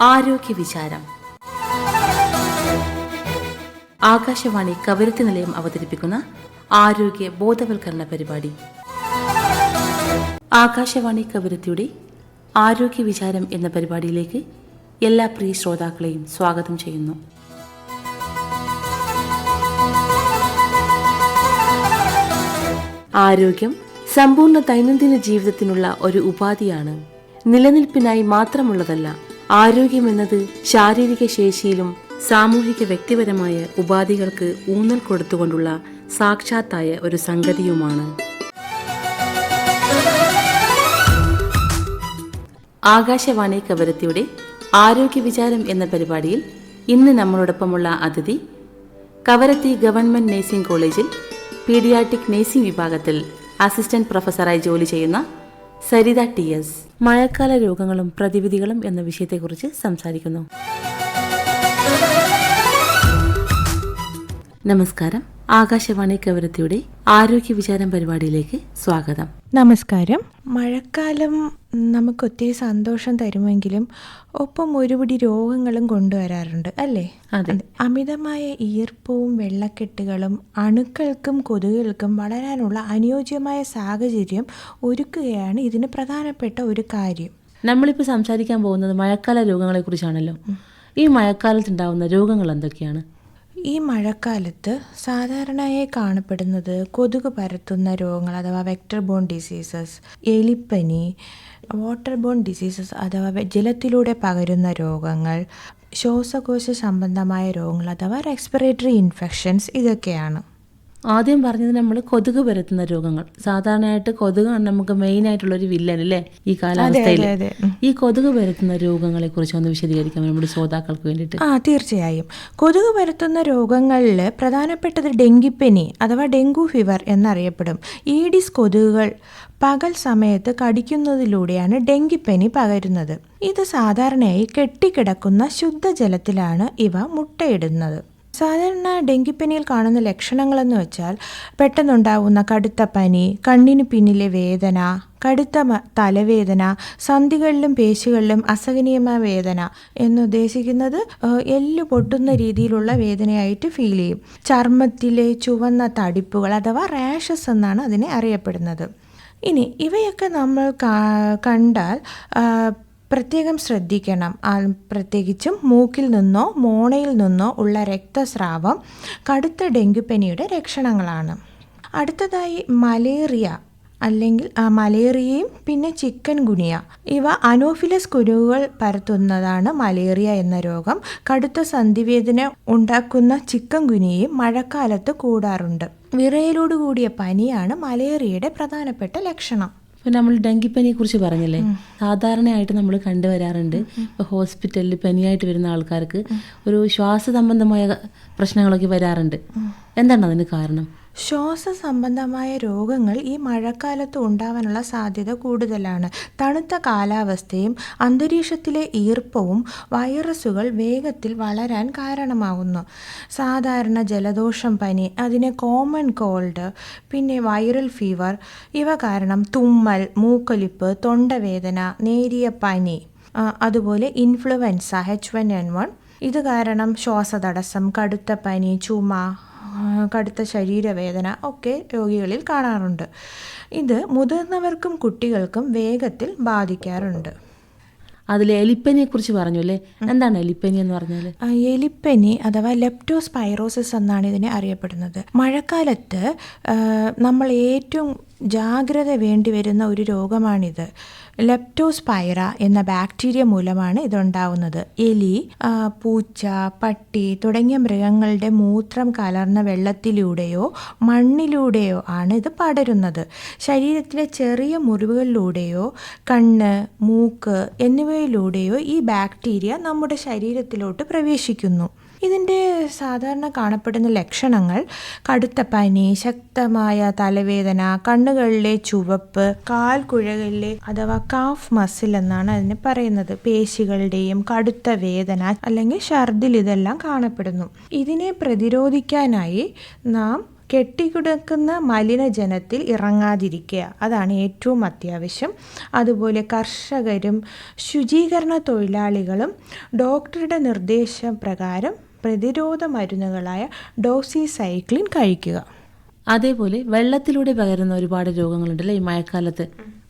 ആരോഗ്യ വിചാരം. ആകാശവാണി കവരത്തി നിലയം അവതരിപ്പിക്കുന്ന ആരോഗ്യ ബോധവൽക്കരണ പരിപാടി. ആകാശവാണി കവരത്തിയുടെ ആരോഗ്യ വിചാരം എന്ന പരിപാടിയിലേക്ക് എല്ലാ പ്രിയ ശ്രോതാക്കളെയും സ്വാഗതം ചെയ്യുന്നു. ആരോഗ്യം സമ്പൂർണ്ണ ദൈനംദിന ജീവിതത്തിനുള്ള ഒരു ഉപാധിയാണ്. നിലനിൽപ്പിനായി മാത്രമുള്ളതല്ല. ആരോഗ്യമെന്നത് ശാരീരിക ശേഷിയിലും സാമൂഹിക വ്യക്തിപരമായ ഉപാധികൾക്ക് ഊന്നൽ കൊടുത്തുകൊണ്ടുള്ള സാക്ഷാത്തായ ഒരു സംഗതിയുമാണ്. ആകാശവാണി കവരത്തിയുടെ ആരോഗ്യ വിചാരം എന്ന പരിപാടിയിൽ ഇന്ന് നമ്മളോടൊപ്പമുള്ള അതിഥി കവരത്തി ഗവൺമെന്റ് നഴ്സിംഗ് കോളേജിൽ പീഡിയാട്രിക് നഴ്സിംഗ് വിഭാഗത്തിൽ അസിസ്റ്റന്റ് പ്രൊഫസറായി ജോലി ചെയ്യുന്ന സരിത TS. മഴക്കാല രോഗങ്ങളും പ്രതിവിധികളും എന്ന വിഷയത്തെക്കുറിച്ച് സംസാരിക്കുന്നു. നമസ്കാരം. ആകാശവാണി കവരത്തിയുടെ ആരോഗ്യ വിചാരം പരിപാടിയിലേക്ക് സ്വാഗതം. നമസ്കാരം. മഴക്കാലം നമുക്ക് ഒത്തിരി സന്തോഷം തരുമെങ്കിലും ഒപ്പം ഒരുപിടി രോഗങ്ങളും കൊണ്ടുവരാറുണ്ട്, അല്ലേ? അതെ. അമിതമായ ഈർപ്പവും വെള്ളക്കെട്ടുകളും അണുക്കൾക്കും കൊതുകുകൾക്കും വളരാനുള്ള അനുയോജ്യമായ സാഹചര്യം ഒരുക്കുകയാണ് ഇതിന് പ്രധാനപ്പെട്ട ഒരു കാര്യം. നമ്മളിപ്പോൾ സംസാരിക്കാൻ പോകുന്നത് മഴക്കാല രോഗങ്ങളെ കുറിച്ചാണല്ലോ. ഈ മഴക്കാലത്തുണ്ടാവുന്ന രോഗങ്ങൾ എന്തൊക്കെയാണ്? ഈ മഴക്കാലത്ത് സാധാരണയായി കാണപ്പെടുന്നത് കൊതുക് പരത്തുന്ന രോഗങ്ങൾ അഥവാ വെക്ടർ ബോൺ ഡിസീസസ്, എലിപ്പനി, വാട്ടർ ബോൺ ഡിസീസസ് അഥവാ ജലത്തിലൂടെ പകരുന്ന രോഗങ്ങൾ, ശ്വാസകോശ സംബന്ധമായ രോഗങ്ങൾ അഥവാ റെസ്പിറേറ്ററി ഇൻഫെക്ഷൻസ്, ഇതൊക്കെയാണ്. ആദ്യം പറഞ്ഞത് നമ്മൾ കൊതുക് പരത്തുന്ന രോഗങ്ങൾ. സാധാരണയായിട്ട് കൊതുകാണ് നമുക്ക് മെയിൻ ആയിട്ടുള്ളൊരു വില്ലൻ, അല്ലേ, ഈ കാലാവസ്ഥയിൽ. ഈ കൊതുക് പരത്തുന്ന രോഗങ്ങളെ കുറിച്ച് ഒന്ന് വിശദീകരിക്കാം നമ്മുടെ ശ്രോതാക്കൾക്ക് വേണ്ടിയിട്ട്. തീർച്ചയായും. കൊതുക് പരത്തുന്ന രോഗങ്ങളിൽ പ്രധാനപ്പെട്ടത് ഡെങ്കിപ്പനി അഥവാ ഡെങ്കു ഫീവർ എന്നറിയപ്പെടും. ഈഡിസ് കൊതുകുകൾ പകൽ സമയത്ത് കടിക്കുന്നതിലൂടെയാണ് ഡെങ്കിപ്പനി പകരുന്നത്. ഇത് സാധാരണയായി കെട്ടിക്കിടക്കുന്ന ശുദ്ധജലത്തിലാണ് ഇവ മുട്ടയിടുന്നത്. സാധാരണ ഡെങ്കിപ്പനിയിൽ കാണുന്ന ലക്ഷണങ്ങളെന്ന് വെച്ചാൽ പെട്ടെന്നുണ്ടാകുന്ന കടുത്ത പനി, കണ്ണിന് പിന്നിലെ വേദന, കടുത്ത തലവേദന, സന്ധികളിലും പേശികളിലും അസഹനീയമായ വേദന എന്നുദ്ദേശിക്കുന്നത് എല്ല് പൊട്ടുന്ന രീതിയിലുള്ള വേദനയായിട്ട് ഫീൽ ചെയ്യും. ചർമ്മത്തിലെ ചുവന്ന തടിപ്പുകൾ അഥവാ റാഷസ് എന്നാണ് അതിനെ അറിയപ്പെടുന്നത്. ഇനി ഇവയൊക്കെ നമ്മൾ കണ്ടാൽ പ്രത്യേകം ശ്രദ്ധിക്കണം. പ്രത്യേകിച്ചും മൂക്കിൽ നിന്നോ മോണയിൽ നിന്നോ ഉള്ള രക്തസ്രാവം കടുത്ത ഡെങ്കിപ്പനിയുടെ ലക്ഷണങ്ങളാണ്. അടുത്തതായി മലേറിയ അല്ലെങ്കിൽ മലേറിയയും പിന്നെ ചിക്കൻ ഗുനിയ, ഇവ അനോഫിലസ് കൊതുകുകൾ പരത്തുന്നതാണ് മലേറിയ എന്ന രോഗം. കടുത്ത സന്ധിവേദന ഉണ്ടാക്കുന്ന ചിക്കൻ ഗുനിയയും മഴക്കാലത്ത് കൂടാറുണ്ട്. വിറയലോട് കൂടിയ പനിയാണ് മലേറിയയുടെ പ്രധാനപ്പെട്ട ലക്ഷണം. ഇപ്പം നമ്മൾ ഡെങ്കിപ്പനിയെ കുറിച്ച് പറഞ്ഞല്ലേ, സാധാരണയായിട്ട് നമ്മൾ കണ്ടുവരാറുണ്ട്. ഇപ്പോൾ ഹോസ്പിറ്റലിൽ പനിയായിട്ട് വരുന്ന ആൾക്കാർക്ക് ഒരു ശ്വാസ സംബന്ധമായ പ്രശ്നങ്ങളൊക്കെ വരാറുണ്ട്. എന്താണ് അതിന് കാരണം? ശ്വാസ സംബന്ധമായ രോഗങ്ങൾ ഈ മഴക്കാലത്ത് ഉണ്ടാവാനുള്ള സാധ്യത കൂടുതലാണ്. തണുത്ത കാലാവസ്ഥയും അന്തരീക്ഷത്തിലെ ഈർപ്പവും വൈറസുകൾ വേഗത്തിൽ വളരാൻ കാരണമാകുന്നു. സാധാരണ ജലദോഷം, പനി, അതിന് കോമൺ കോൾഡ്, പിന്നെ വൈറൽ ഫീവർ, ഇവ കാരണം തുമ്മൽ, മൂക്കൊലിപ്പ്, തൊണ്ടവേദന, നേരിയ പനി, അതുപോലെ ഇൻഫ്ലുവൻസ H1N1, ഇത് കാരണം ശ്വാസതടസ്സം, കടുത്ത പനി, ചുമ, കടുത്ത ശരീരവേദന ഒക്കെ രോഗികളിൽ കാണാറുണ്ട്. ഇത് മുതിർന്നവർക്കും കുട്ടികൾക്കും വേഗത്തിൽ ബാധിക്കാറുണ്ട്. അതിൽ എലിപ്പനിയെ കുറിച്ച് പറഞ്ഞു അല്ലേ, എന്താണ് എലിപ്പനി എന്ന് പറഞ്ഞാൽ? എലിപ്പനി അഥവാ ലെപ്റ്റോസ്പൈറോസിസ് എന്നാണ് ഇതിനെ അറിയപ്പെടുന്നത്. മഴക്കാലത്ത് നമ്മൾ ഏറ്റവും ജാഗ്രത വേണ്ടി വരുന്ന ഒരു രോഗമാണിത്. ലെപ്റ്റോസ്പൈറ എന്ന ബാക്ടീരിയ മൂലമാണ് ഇതുണ്ടാവുന്നത്. എലി, പൂച്ച, പട്ടി തുടങ്ങിയ മൃഗങ്ങളുടെ മൂത്രം കലർന്ന വെള്ളത്തിലൂടെയോ മണ്ണിലൂടെയോ ആണ് ഇത് പടരുന്നത്. ശരീരത്തിലെ ചെറിയ മുറിവുകളിലൂടെയോ കണ്ണ്, മൂക്ക് എന്നിവയിലൂടെയോ ഈ ബാക്ടീരിയ നമ്മുടെ ശരീരത്തിലോട്ട് പ്രവേശിക്കുന്നു. ഇതിൻ്റെ സാധാരണ കാണപ്പെടുന്ന ലക്ഷണങ്ങൾ കടുത്ത പനി, ശക്തമായ തലവേദന, കണ്ണുകളിലെ ചുവപ്പ്, കാൽക്കുഴകളിലെ അഥവാ കാഫ് മസിൽ എന്നാണ് അതിന് പറയുന്നത്, പേശികളുടെയും കടുത്ത വേദന അല്ലെങ്കിൽ ഛർദിൽ, ഇതെല്ലാം കാണപ്പെടുന്നു. ഇതിനെ പ്രതിരോധിക്കാനായി നാം കെട്ടിക്കിടക്കുന്ന മലിനജലത്തിൽ ഇറങ്ങാതിരിക്കുക, അതാണ് ഏറ്റവും അത്യാവശ്യം. അതുപോലെ കർഷകരും ശുചീകരണ തൊഴിലാളികളും ഡോക്ടറുടെ നിർദ്ദേശപ്രകാരം പ്രതിരോധ മരുന്നുകളായ ഡോക്സിസൈക്ലിൻ കഴിക്കുക. അതേപോലെ വെള്ളത്തിലൂടെ പകരുന്ന ഒരുപാട് രോഗങ്ങളുണ്ടല്ലേ ഈ മഴക്കാലത്ത്,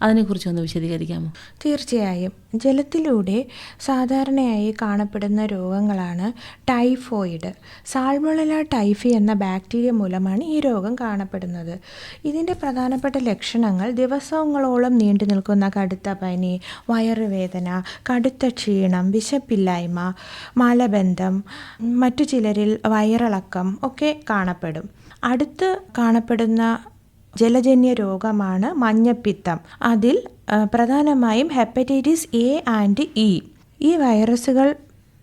അതിനെക്കുറിച്ച് ഒന്ന് വിശദീകരിക്കാമോ? തീർച്ചയായും. ജലത്തിലൂടെ സാധാരണയായി കാണപ്പെടുന്ന രോഗങ്ങളാണ് ടൈഫോയിഡ്. സാൽമണല്ല ടൈഫി എന്ന ബാക്ടീരിയ മൂലമാണ് ഈ രോഗം കാണപ്പെടുന്നത്. ഇതിൻ്റെ പ്രധാനപ്പെട്ട ലക്ഷണങ്ങൾ ദിവസങ്ങളോളം നീണ്ടു നിൽക്കുന്ന കടുത്ത പനി, വയറുവേദന, കടുത്ത ക്ഷീണം, വിശപ്പില്ലായ്മ, മലബന്ധം, മറ്റു ചിലരിൽ വയറിളക്കം ഒക്കെ കാണപ്പെടും. അടുത്ത് കാണപ്പെടുന്ന ജലജന്യ രോഗമാണ് മഞ്ഞപ്പിത്തം. അതിൽ പ്രധാനമായും ഹെപ്പറ്റൈറ്റിസ് എ ആൻഡ് ഇ. ഈ വൈറസുകൾ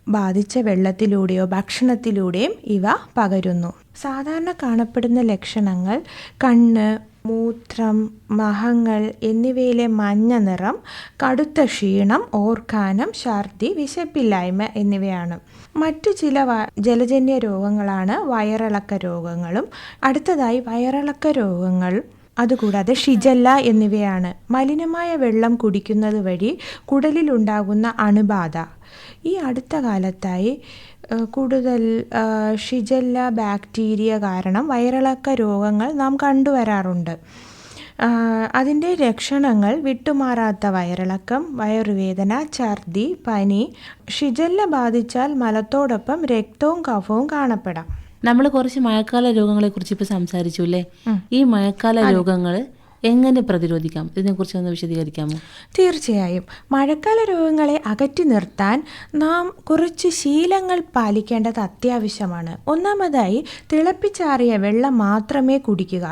ബാധിച്ച വെള്ളത്തിലൂടെയോ ഭക്ഷണത്തിലൂടെയും ഇവ പകരുന്നു. സാധാരണ കാണപ്പെടുന്ന ലക്ഷണങ്ങൾ കണ്ണ്, മൂത്രം, മഹങ്ങൾ എന്നിവയിലെ മഞ്ഞ നിറം, കടുത്ത ക്ഷീണം, ഓർക്കാനം, ഛർദി, വിശപ്പില്ലായ്മ എന്നിവയാണ്. മറ്റു ചില ജലജന്യ രോഗങ്ങളാണ് വയറിളക്ക രോഗങ്ങളും. അടുത്തതായി വയറിളക്ക രോഗങ്ങൾ അതുകൂടാതെ ഷിജല്ല എന്നിവയാണ്. മലിനമായ വെള്ളം കുടിക്കുന്നത് വഴി കുടലിലുണ്ടാകുന്ന അണുബാധ. ഈ അടുത്ത കാലത്തായി കൂടുതൽ ഷിജല്ല ബാക്ടീരിയ കാരണം വയറിളക്ക രോഗങ്ങൾ നാം കണ്ടുവരാറുണ്ട്. അതിൻ്റെ ലക്ഷണങ്ങൾ വിട്ടുമാറാത്ത വയറിളക്കം, വയറുവേദന, ഛർദി, പനി. ഷിജല്ല ബാധിച്ചാൽ മലത്തോടൊപ്പം രക്തവും കഫവും കാണപ്പെടാം. നമ്മൾ കുറച്ച് മഴക്കാല രോഗങ്ങളെ കുറിച്ച് ഇപ്പോൾ സംസാരിച്ചു അല്ലേ? ഈ മഴക്കാല രോഗങ്ങൾ എങ്ങനെ പ്രതിരോധിക്കാം, ഇതിനെക്കുറിച്ച് ഒന്ന് വിശദീകരിക്കാമോ? തീർച്ചയായും. മഴക്കാല രോഗങ്ങളെ അകറ്റി നിർത്താൻ നാം കുറച്ച് ശീലങ്ങൾ പാലിക്കേണ്ടത് അത്യാവശ്യമാണ്. ഒന്നാമതായി തിളപ്പിച്ചാറിയ വെള്ളം മാത്രമേ കുടിക്കുക.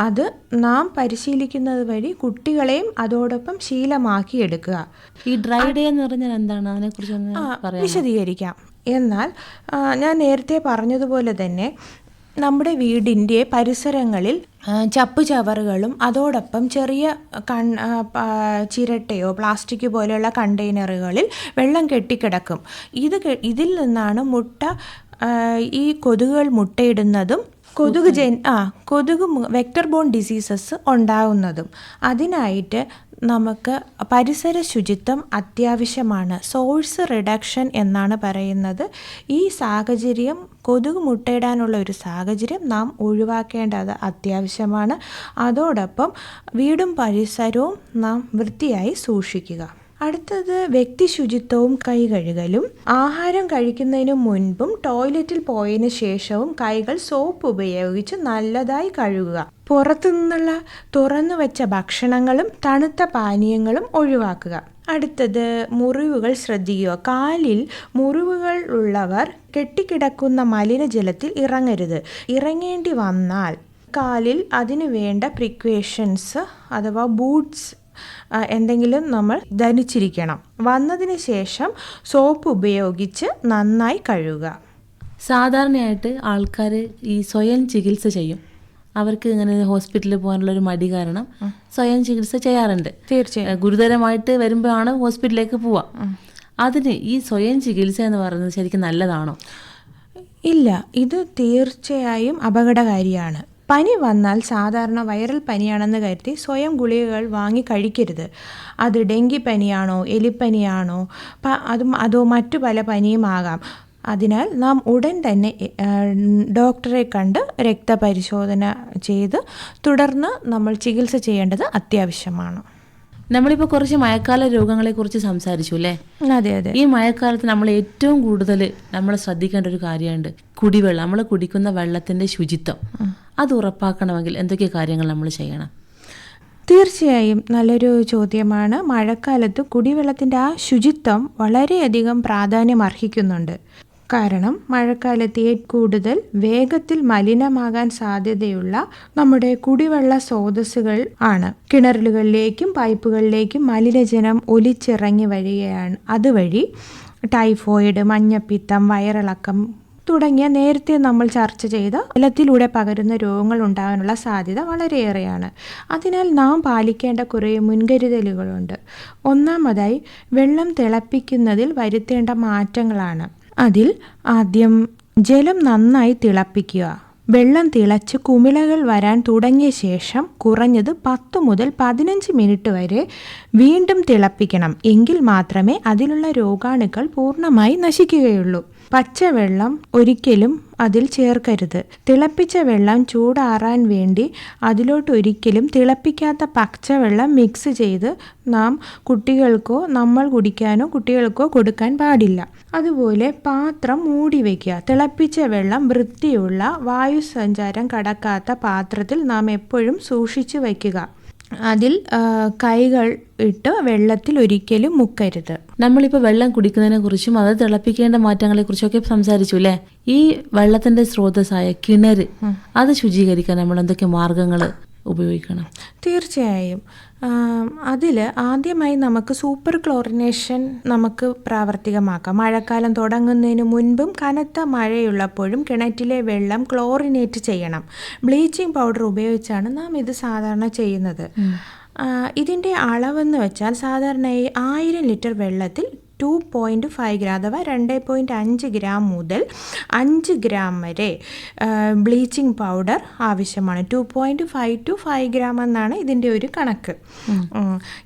അത് നാം പരിശീലിക്കുന്നത് വഴി കുട്ടികളെയും അതോടൊപ്പം ശീലമാക്കിയെടുക്കുക. ഈ ഡ്രൈ ഡേ എന്ന് പറഞ്ഞാൽ എന്താണ്, അതിനെക്കുറിച്ച് ഒന്ന് വിശദീകരിക്കാം. എന്നാൽ ഞാൻ നേരത്തെ പറഞ്ഞതുപോലെ തന്നെ നമ്മുടെ വീടിൻ്റെ പരിസരങ്ങളിൽ ചപ്പുചവറുകളും അതോടൊപ്പം ചെറിയ ചിരട്ടയോ പ്ലാസ്റ്റിക് പോലെയുള്ള കണ്ടെയ്നറുകളിൽ വെള്ളം കെട്ടിക്കിടക്കും. ഇതിൽ നിന്നാണ് ഈ കൊതുകുകൾ മുട്ടയിടുന്നതും കൊതുക് വെക്ടർ ബോൺ ഡിസീസസ് ഉണ്ടാകുന്നതും. അതിനായിട്ട് നമുക്ക് പരിസര ശുചിത്വം അത്യാവശ്യമാണ്. സോഴ്സ് റിഡക്ഷൻ എന്നാണ് പറയുന്നത്. ഈ സാഹചര്യം, കൊതുക് മുട്ടയിടാനുള്ള ഒരു സാഹചര്യം നാം ഒഴിവാക്കേണ്ടത് അത്യാവശ്യമാണ്. അതോടൊപ്പം വീടും പരിസരവും നാം വൃത്തിയായി സൂക്ഷിക്കുക. അടുത്തത് വ്യക്തി ശുചിത്വവും കൈ കഴുകലും. ആഹാരം കഴിക്കുന്നതിന് മുൻപും ടോയ്ലറ്റിൽ പോയതിനു ശേഷവും കൈകൾ സോപ്പ് ഉപയോഗിച്ച് നല്ലതായി കഴുകുക. പുറത്തുനിന്നുള്ള തുറന്നു വെച്ച ഭക്ഷണങ്ങളും തണുത്ത പാനീയങ്ങളും ഒഴിവാക്കുക. അടുത്തത് മുറിവുകൾ ശ്രദ്ധിക്കുക. കാലിൽ മുറിവുകൾ ഉള്ളവർ കെട്ടിക്കിടക്കുന്ന മലിനജലത്തിൽ ഇറങ്ങരുത്. ഇറങ്ങേണ്ടി വന്നാൽ കാലിൽ അതിനു വേണ്ട പ്രിക്വേഷൻസ് അഥവാ ബൂട്ട്സ് എന്തെങ്കിലും നമ്മൾ ധരിച്ചിരിക്കണം. വന്നതിന് ശേഷം സോപ്പ് ഉപയോഗിച്ച് നന്നായി കഴുകുക. സാധാരണയായിട്ട് ആൾക്കാർ ഈ സ്വയം ചികിത്സ ചെയ്യും. അവർക്ക് ഇങ്ങനെ ഹോസ്പിറ്റലിൽ പോകാനുള്ളൊരു മടി കാരണം സ്വയം ചികിത്സ ചെയ്യാറുണ്ട്. തീർച്ചയായും. ഗുരുതരമായിട്ട് വരുമ്പോഴാണ് ഹോസ്പിറ്റലിലേക്ക് പോവുക. അതിന് ഈ സ്വയം ചികിത്സ എന്ന് പറയുന്നത് ശരിക്കും നല്ലതാണോ? ഇല്ല, ഇത് തീർച്ചയായും അപകടകാരിയാണ്. പനി വന്നാൽ സാധാരണ വൈറൽ പനിയാണെന്ന് കരുതി സ്വയം ഗുളികകൾ വാങ്ങി കഴിക്കരുത്. അത് ഡെങ്കി പനിയാണോ, എലിപ്പനിയാണോ, അതോ മറ്റു പല പനിയുമാകാം. അതിനാൽ നാം ഉടൻ തന്നെ ഡോക്ടറെ കണ്ട് രക്തപരിശോധന ചെയ്ത് തുടർന്ന് നമ്മൾ ചികിത്സ ചെയ്യേണ്ടത് അത്യാവശ്യമാണ്. നമ്മളിപ്പോൾ കുറച്ച് മഴക്കാല രോഗങ്ങളെ കുറിച്ച് സംസാരിച്ചു അല്ലേ? അതെ അതെ. ഈ മഴക്കാലത്ത് നമ്മൾ ഏറ്റവും കൂടുതൽ നമ്മൾ ശ്രദ്ധിക്കേണ്ട ഒരു കാര്യമുണ്ട്, കുടിവെള്ളം. നമ്മൾ കുടിക്കുന്ന വെള്ളത്തിൻ്റെ ശുചിത്വം അത് ഉറപ്പാക്കണമെങ്കിൽ എന്തൊക്കെ കാര്യങ്ങൾ നമ്മൾ ചെയ്യണം? തീർച്ചയായും നല്ലൊരു ചോദ്യമാണ്. മഴക്കാലത്ത് കുടിവെള്ളത്തിൻ്റെ ആ ശുചിത്വം വളരെയധികം പ്രാധാന്യം അർഹിക്കുന്നുണ്ട്. കാരണം മഴക്കാലത്ത് കൂടുതൽ വേഗത്തിൽ മലിനമാകാൻ സാധ്യതയുള്ള നമ്മുടെ കുടിവെള്ള സ്രോതസ്സുകൾ ആണ്. കിണറുകളിലേക്കും പൈപ്പുകളിലേക്കും മലിനജലം ഒലിച്ചിറങ്ങി വരികയാണ്. അതുവഴി ടൈഫോയിഡ്, മഞ്ഞപ്പിത്തം, വയറിളക്കം തുടങ്ങിയ നേരത്തെ നമ്മൾ ചർച്ച ചെയ്ത ജലത്തിലൂടെ പകരുന്ന രോഗങ്ങൾ ഉണ്ടാകാനുള്ള സാധ്യത വളരെയേറെയാണ്. അതിനാൽ നാം പാലിക്കേണ്ട കുറേ മുൻകരുതലുകളുണ്ട്. ഒന്നാമതായി വെള്ളം തിളപ്പിക്കുന്നതിൽ വരുത്തേണ്ട മാറ്റങ്ങളാണ്. അതിൽ ആദ്യം ജലം നന്നായി തിളപ്പിക്കുക. വെള്ളം തിളച്ച് കുമിളകൾ വരാൻ തുടങ്ങിയ ശേഷം കുറഞ്ഞത് 10 മുതൽ 15 മിനിറ്റ് വരെ വീണ്ടും തിളപ്പിക്കണം. എങ്കിൽ മാത്രമേ അതിലുള്ള രോഗാണുക്കൾ പൂർണ്ണമായി നശിക്കുകയുള്ളൂ. പച്ചവെള്ളം ഒരിക്കലും അതിൽ ചേർക്കരുത്. തിളപ്പിച്ച വെള്ളം ചൂടാറാൻ വേണ്ടി അതിലോട്ടൊരിക്കലും തിളപ്പിക്കാത്ത പച്ചവെള്ളം മിക്സ് ചെയ്ത് നാം കുട്ടികൾക്കോ നമ്മൾ കുടിക്കാനോ കുട്ടികൾക്കോ കൊടുക്കാൻ പാടില്ല. അതുപോലെ പാത്രം മൂടി വയ്ക്കുക. തിളപ്പിച്ച വെള്ളം വൃത്തിയുള്ള വായുസഞ്ചാരം കടക്കാത്ത പാത്രത്തിൽ നാം എപ്പോഴും സൂക്ഷിച്ചു വയ്ക്കുക. അതിൽ കൈകൾ ഇട്ട് വെള്ളത്തിൽ ഒരിക്കലും മുക്കരുത്. നമ്മളിപ്പോൾ വെള്ളം കുടിക്കുന്നതിനെ കുറിച്ചും അത് തിളപ്പിക്കേണ്ട മാറ്റങ്ങളെ കുറിച്ചൊക്കെ സംസാരിച്ചു അല്ലേ. ഈ വെള്ളത്തിന്റെ സ്രോതസ്സായ കിണർ അത് ശുചീകരിക്കാൻ നമ്മൾ എന്തൊക്കെ മാർഗങ്ങൾ ഉപയോഗിക്കണം? തീർച്ചയായും അതിൽ ആദ്യമായി നമുക്ക് സൂപ്പർ ക്ലോറിനേഷൻ നമുക്ക് പ്രാവർത്തികമാക്കാം. മഴക്കാലം തുടങ്ങുന്നതിന് മുൻപും കനത്ത മഴയുള്ളപ്പോഴും കിണറ്റിലെ വെള്ളം ക്ലോറിനേറ്റ് ചെയ്യണം. ബ്ലീച്ചിങ് പൗഡർ ഉപയോഗിച്ചാണ് നാം ഇത് സാധാരണ ചെയ്യുന്നത്. ഇതിൻ്റെ അളവെന്ന് വെച്ചാൽ സാധാരണയായി 1000 ലിറ്റർ വെള്ളത്തിൽ 2.5 ഗ്രാം അഥവാ 2.5 ഗ്രാം മുതൽ 5 ഗ്രാം വരെ ബ്ലീച്ചിങ് പൗഡർ ആവശ്യമാണ്. 2.5 to 5 ഗ്രാം എന്നാണ് ഇതിൻ്റെ ഒരു കണക്ക്.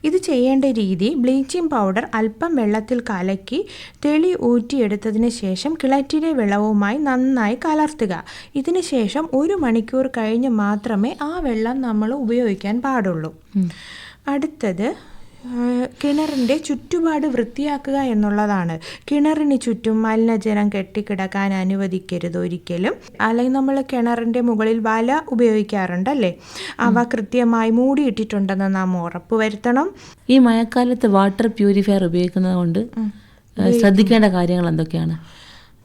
ഇത് ചെയ്യേണ്ട രീതി: ബ്ലീച്ചിങ് പൗഡർ അല്പം വെള്ളത്തിൽ കലക്കി തെളി ഊറ്റിയെടുത്തതിന് ശേഷം കിണറ്റിലെ വെള്ളവുമായി നന്നായി കലർത്തുക. ഇതിന് ശേഷം 1 മണിക്കൂർ കഴിഞ്ഞ് മാത്രമേ ആ വെള്ളം നമ്മൾ ഉപയോഗിക്കാൻ പാടുള്ളൂ. അടുത്തത് കിണറിൻ്റെ ചുറ്റുപാട് വൃത്തിയാക്കുക എന്നുള്ളതാണ്. കിണറിന് ചുറ്റും മലിനജലം കെട്ടിക്കിടക്കാൻ അനുവദിക്കരുത് ഒരിക്കലും. അല്ലെങ്കിൽ നമ്മൾ കിണറിൻ്റെ മുകളിൽ വല ഉപയോഗിക്കാറുണ്ടല്ലേ, അവ കൃത്യമായി മൂടിയിട്ടിട്ടുണ്ടെന്ന് നാം ഉറപ്പുവരുത്തണം. ഈ മഴക്കാലത്ത് വാട്ടർ പ്യൂരിഫയർ ഉപയോഗിക്കുന്നത് കൊണ്ട് ശ്രദ്ധിക്കേണ്ട കാര്യങ്ങൾ എന്തൊക്കെയാണ്?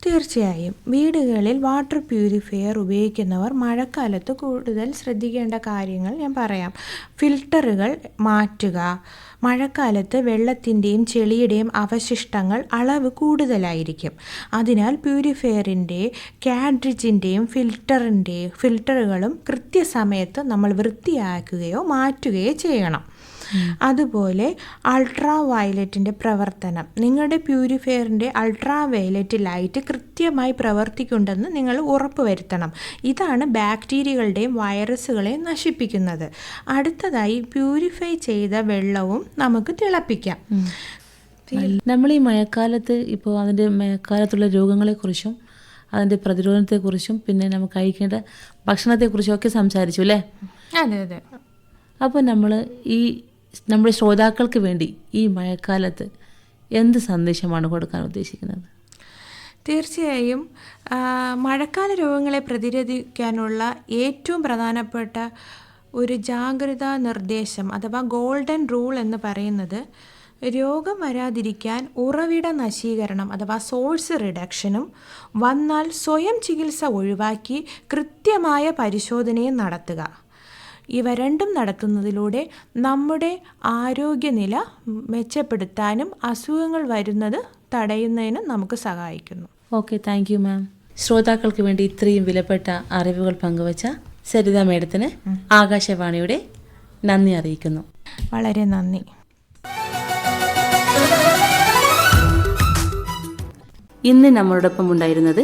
തീർച്ചയായും വീടുകളിൽ വാട്ടർ പ്യൂരിഫയർ ഉപയോഗിക്കുന്നവർ മഴക്കാലത്ത് കൂടുതൽ ശ്രദ്ധിക്കേണ്ട കാര്യങ്ങൾ ഞാൻ പറയാം. ഫിൽട്ടറുകൾ മാറ്റുക. മഴക്കാലത്ത് വെള്ളത്തിൻ്റെയും ചെളിയുടെയും അവശിഷ്ടങ്ങൾ അളവ് കൂടുതലായിരിക്കും. അതിനാൽ പ്യൂരിഫയറിൻ്റെ കാർട്രിഡ്ജിൻ്റെയും ഫിൽട്ടറുകളും കൃത്യസമയത്ത് നമ്മൾ വൃത്തിയാക്കുകയോ മാറ്റുകയോ ചെയ്യണം. അതുപോലെ അൾട്രാ വയലറ്റിൻ്റെ പ്രവർത്തനം. നിങ്ങളുടെ പ്യൂരിഫയറിൻ്റെ അൾട്രാ വയലറ്റ് ലൈറ്റ് കൃത്യമായി പ്രവർത്തിക്കുന്നുണ്ടെന്ന് നിങ്ങൾ ഉറപ്പുവരുത്തണം. ഇതാണ് ബാക്ടീരിയകളുടെയും വൈറസുകളെയും നശിപ്പിക്കുന്നത്. അടുത്തതായി പ്യൂരിഫൈ ചെയ്ത വെള്ളവും നമുക്ക് തിളപ്പിക്കാം. നമ്മൾ ഈ മഴക്കാലത്ത് ഇപ്പോൾ അതിൻ്റെ മഴക്കാലത്തുള്ള രോഗങ്ങളെക്കുറിച്ചും അതിൻ്റെ പ്രതിരോധത്തെക്കുറിച്ചും പിന്നെ നമുക്ക് കഴിക്കേണ്ട ഭക്ഷണത്തെക്കുറിച്ചും ഒക്കെ സംസാരിച്ചു അല്ലേ? അതെ അതെ. അപ്പോൾ നമ്മൾ നമ്മുടെ ശ്രോതാക്കൾക്ക് വേണ്ടി ഈ മഴക്കാലത്ത് എന്ത് സന്ദേശമാണ് കൊടുക്കാൻ ഉദ്ദേശിക്കുന്നത്? തീർച്ചയായും മഴക്കാല രോഗങ്ങളെ പ്രതിരോധിക്കാനുള്ള ഏറ്റവും പ്രധാനപ്പെട്ട ഒരു ജാഗ്രതാ നിർദ്ദേശം അഥവാ ഗോൾഡൻ റൂൾ എന്ന് പറയുന്നത് രോഗം വരാതിരിക്കാൻ ഉറവിട നശീകരണം അഥവാ സോഴ്സ് റിഡക്ഷനും വന്നാൽ സ്വയം ചികിത്സ ഒഴിവാക്കി കൃത്യമായ പരിശോധനയും നടത്തുക. ഇവ രണ്ടും നടത്തുന്നതിലൂടെ നമ്മുടെ ആരോഗ്യനില മെച്ചപ്പെടുത്താനും അസുഖങ്ങൾ വരുന്നത് തടയുന്നതിനും നമുക്ക് സഹായിക്കുന്നു. Okay, thank you ma'am. ശ്രോതാക്കൾക്ക് വേണ്ടി ഇത്രയും വിലപ്പെട്ട അറിവുകൾ പങ്കുവച്ച സരിത മേഡത്തിന് ആകാശവാണിയുടെ നന്ദി അറിയിക്കുന്നു. വളരെ നന്ദി. ഇന്ന് നമ്മളോടൊപ്പം ഉണ്ടായിരുന്നത്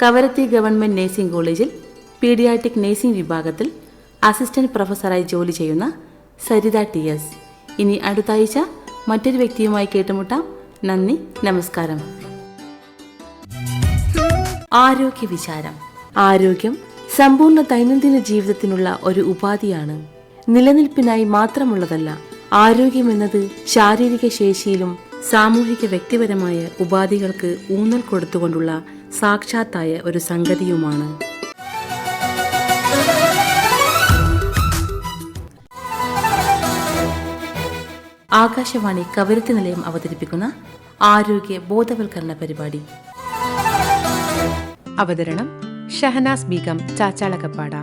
കവരത്തി ഗവൺമെൻറ് നേഴ്സിംഗ് കോളേജിൽ പീഡിയാട്രിക് നേഴ്സിംഗ് വിഭാഗത്തിൽ അസിസ്റ്റന്റ് പ്രൊഫസറായി ജോലി ചെയ്യുന്ന സരിത TS. ഇനി അടുത്ത ആഴ്ച മറ്റൊരു വ്യക്തിയുമായി കേട്ടുമുട്ടാം. നന്ദി, നമസ്കാരം. ആരോഗ്യ വിചാരം. ആരോഗ്യം സമ്പൂർണ്ണ ദൈനംദിന ജീവിതത്തിനുള്ള ഒരു ഉപാധിയാണ്. നിലനിൽപ്പിനായി മാത്രമുള്ളതല്ല. ആരോഗ്യമെന്നത് ശാരീരിക ശേഷിയിലും സാമൂഹിക വ്യക്തിപരമായ ഉപാധികൾക്ക് ഊന്നൽ കൊടുത്തുകൊണ്ടുള്ള സാക്ഷാത്തായ ഒരു സംഗതിയുമാണ്. ആകാശവാണി കവരത്തി നിലയം അവതരിപ്പിക്കുന്ന ആരോഗ്യ ബോധവൽക്കരണ പരിപാടി. അവതരണം ഷഹനാസ് ബീഗം ചാച്ചാളകപ്പാട.